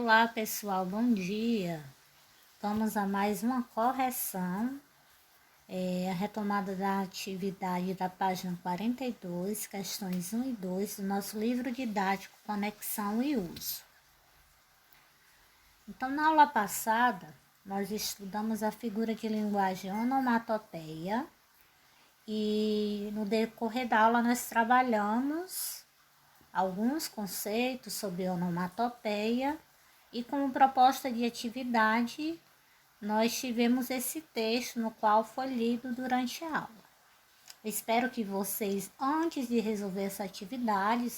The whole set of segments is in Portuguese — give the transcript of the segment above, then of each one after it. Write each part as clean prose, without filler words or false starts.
Olá pessoal, bom dia. Vamos a mais uma correção, a retomada da atividade da página 42, questões 1 e 2 do nosso livro didático Conexão e Uso. Então, na aula passada, nós estudamos a figura de linguagem onomatopeia e no decorrer da aula nós trabalhamos alguns conceitos sobre onomatopeia. E como proposta de atividade, nós tivemos esse texto no qual foi lido durante a aula. Espero que vocês, antes de resolver essa atividade,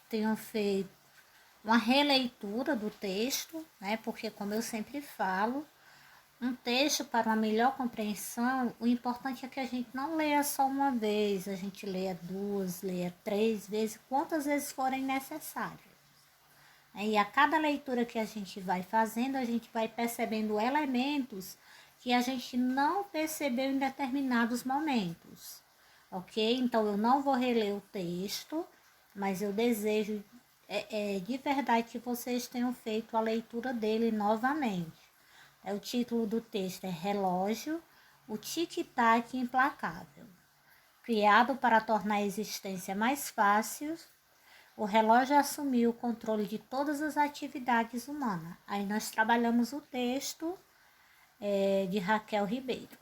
tenham feito uma releitura do texto, né? Porque, como eu sempre falo, um texto para uma melhor compreensão, o importante é que a gente não leia só uma vez, a gente leia duas, leia três vezes, quantas vezes forem necessárias. E a cada leitura que a gente vai fazendo, a gente vai percebendo elementos que a gente não percebeu em determinados momentos, ok? Então, eu não vou reler o texto, mas eu desejo de verdade que vocês tenham feito a leitura dele novamente. O título do texto é Relógio, o tic-tac implacável. Criado para tornar a existência mais fácil, o relógio assumiu o controle de todas as atividades humanas. Aí nós trabalhamos o texto de Raquel Ribeiro.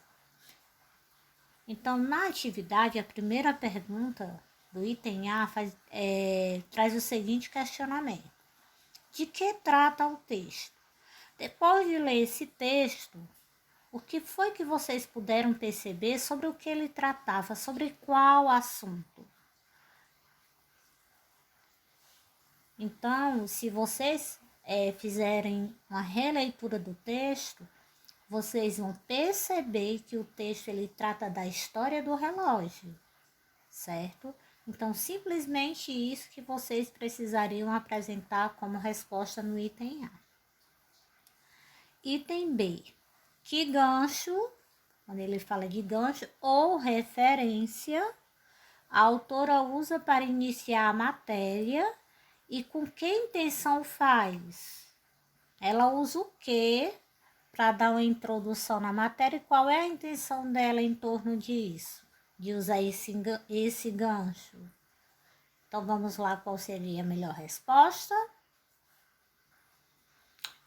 Então, na atividade, a primeira pergunta do item A traz o seguinte questionamento. De que trata o texto? Depois de ler esse texto, o que foi que vocês puderam perceber sobre o que ele tratava, sobre qual assunto? Então, se vocês fizerem uma releitura do texto, vocês vão perceber que o texto ele trata da história do relógio, certo? Então, simplesmente isso que vocês precisariam apresentar como resposta no item A. Item B. Que gancho, quando ele fala de gancho ou referência, a autora usa para iniciar a matéria e com que intenção faz? Ela usa o que para dar uma introdução na matéria e qual é a intenção dela em torno disso? De usar esse gancho. Então, vamos lá, qual seria a melhor resposta?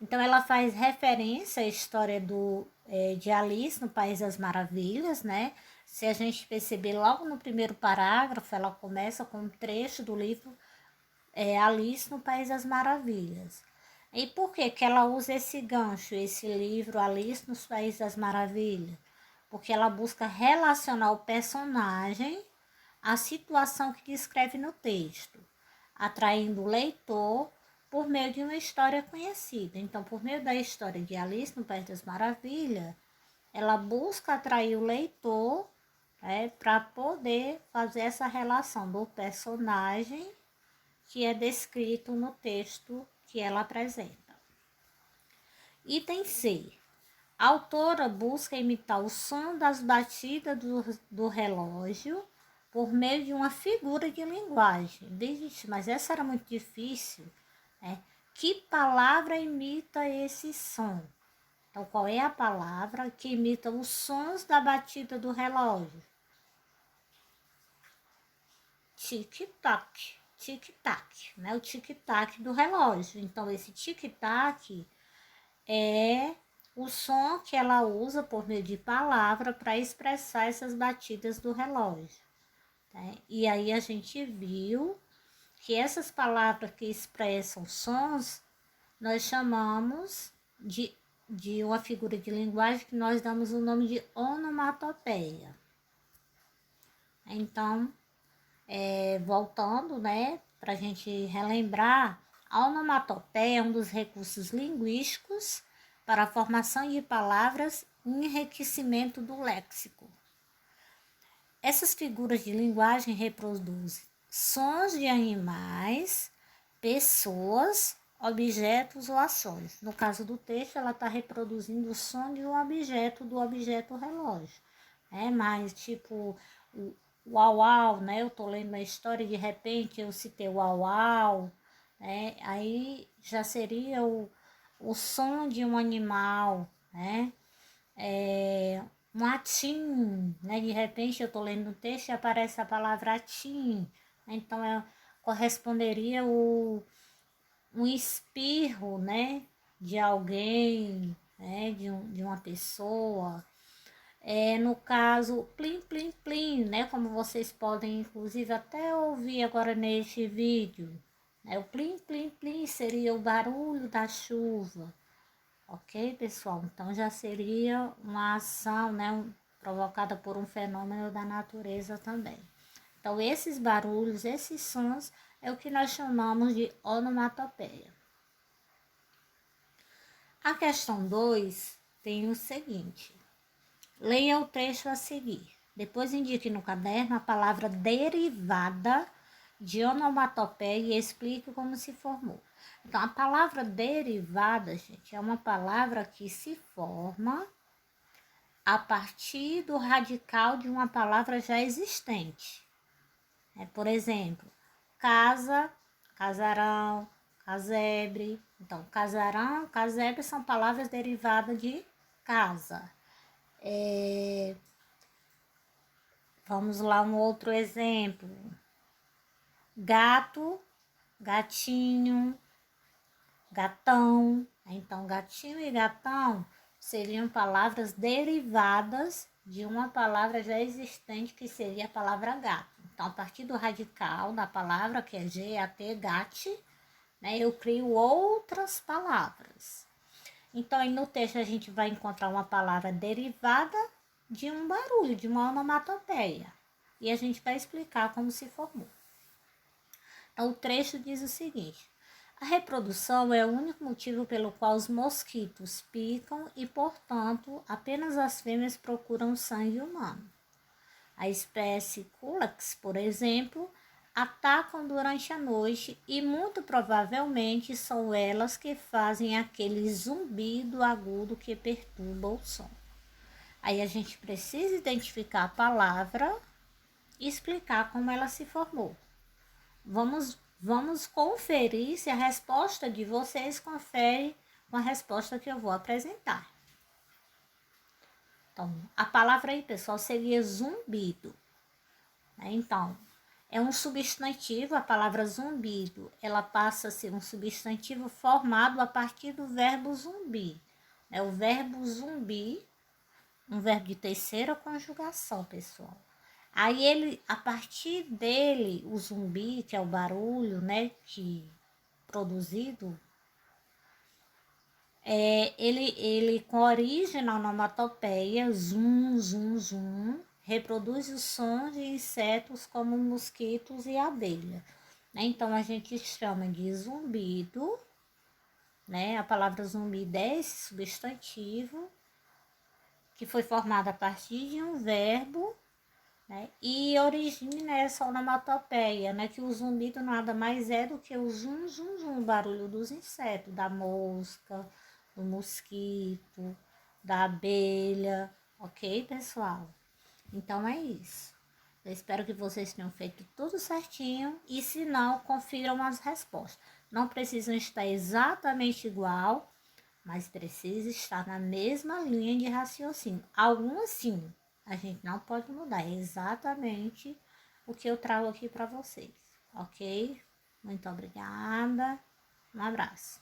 Então, ela faz referência à história de Alice no País das Maravilhas, né? Se a gente perceber logo no primeiro parágrafo, ela começa com um trecho do livro Alice no País das Maravilhas. E por que ela usa esse gancho, esse livro Alice no País das Maravilhas? Porque ela busca relacionar o personagem à situação que descreve no texto, atraindo o leitor por meio de uma história conhecida. Então, por meio da história de Alice no País das Maravilhas, ela busca atrair o leitor para poder fazer essa relação do personagem que é descrito no texto que ela apresenta. Item C. A autora busca imitar o som das batidas do relógio por meio de uma figura de linguagem. Mas essa era muito difícil, né? Que palavra imita esse som? Então, qual é a palavra que imita os sons da batida do relógio? Tic-tac. Tic-tac, né? O tic-tac do relógio. Então, esse tic-tac é o som que ela usa por meio de palavra para expressar essas batidas do relógio. Né? E aí a gente viu que essas palavras que expressam sons, nós chamamos de uma figura de linguagem que nós damos o nome de onomatopeia. Então, voltando, né, para a gente relembrar, a onomatopeia é um dos recursos linguísticos para a formação de palavras e enriquecimento do léxico. Essas figuras de linguagem reproduzem sons de animais, pessoas, objetos ou ações. No caso do texto, ela está reproduzindo o som de um objeto, do objeto relógio. Mas tipo o uau, né? Eu tô lendo uma história e de repente eu citei o uau, né? Aí já seria o som de um animal, né? Um atim, né? De repente eu estou lendo o texto e aparece a palavra atim. Então corresponderia um espirro, né? De alguém, né? De uma pessoa. No caso, plim, plim, plim, né? Como vocês podem, inclusive, até ouvir agora neste vídeo. O plim, plim, plim seria o barulho da chuva, ok, pessoal? Então, já seria uma ação, né? Provocada por um fenômeno da natureza também. Então, esses barulhos, esses sons, é o que nós chamamos de onomatopeia. A questão 2 tem o seguinte. Leia o trecho a seguir. Depois indique no caderno a palavra derivada de onomatopeia e explique como se formou. Então, a palavra derivada, gente, é uma palavra que se forma a partir do radical de uma palavra já existente. Por exemplo, casa, casarão, casebre. Então, casarão, casebre são palavras derivadas de casa. Vamos lá, um outro exemplo. Gato, gatinho, gatão. Então, gatinho e gatão seriam palavras derivadas de uma palavra já existente, que seria a palavra gato. Então, a partir do radical da palavra, que é G-A-T, gate, né, eu crio outras palavras. Então, aí no texto a gente vai encontrar uma palavra derivada de um barulho, de uma onomatopeia. E a gente vai explicar como se formou. Então, o trecho diz o seguinte: a reprodução é o único motivo pelo qual os mosquitos picam e, portanto, apenas as fêmeas procuram sangue humano. A espécie Culex, por exemplo, atacam durante a noite e muito provavelmente são elas que fazem aquele zumbido agudo que perturba o som. Aí a gente precisa identificar a palavra e explicar como ela se formou. Vamos conferir se a resposta de vocês confere com a resposta que eu vou apresentar. Então, a palavra aí, pessoal, seria zumbido. Então, é um substantivo, a palavra zumbido, ela passa a ser um substantivo formado a partir do verbo zumbir. O verbo zumbir, um verbo de terceira conjugação, pessoal. Aí ele, a partir dele, o zumbi, que é o barulho, né, produzido, ele com origem na onomatopeia, zum, zum, zum, reproduz os sons de insetos como mosquitos e abelha. Então, a gente chama de zumbido, né? A palavra zumbido é esse substantivo que foi formado a partir de um verbo, né? E origina essa onomatopeia, né? Que o zumbido nada mais é do que o zum, zum, zum, o barulho dos insetos, da mosca, do mosquito, da abelha, ok, pessoal? Então é isso. Eu espero que vocês tenham feito tudo certinho e, se não, confiram as respostas. Não precisam estar exatamente igual, mas precisa estar na mesma linha de raciocínio. Algumas sim, a gente não pode mudar. É exatamente o que eu trago aqui para vocês, ok? Muito obrigada. Um abraço.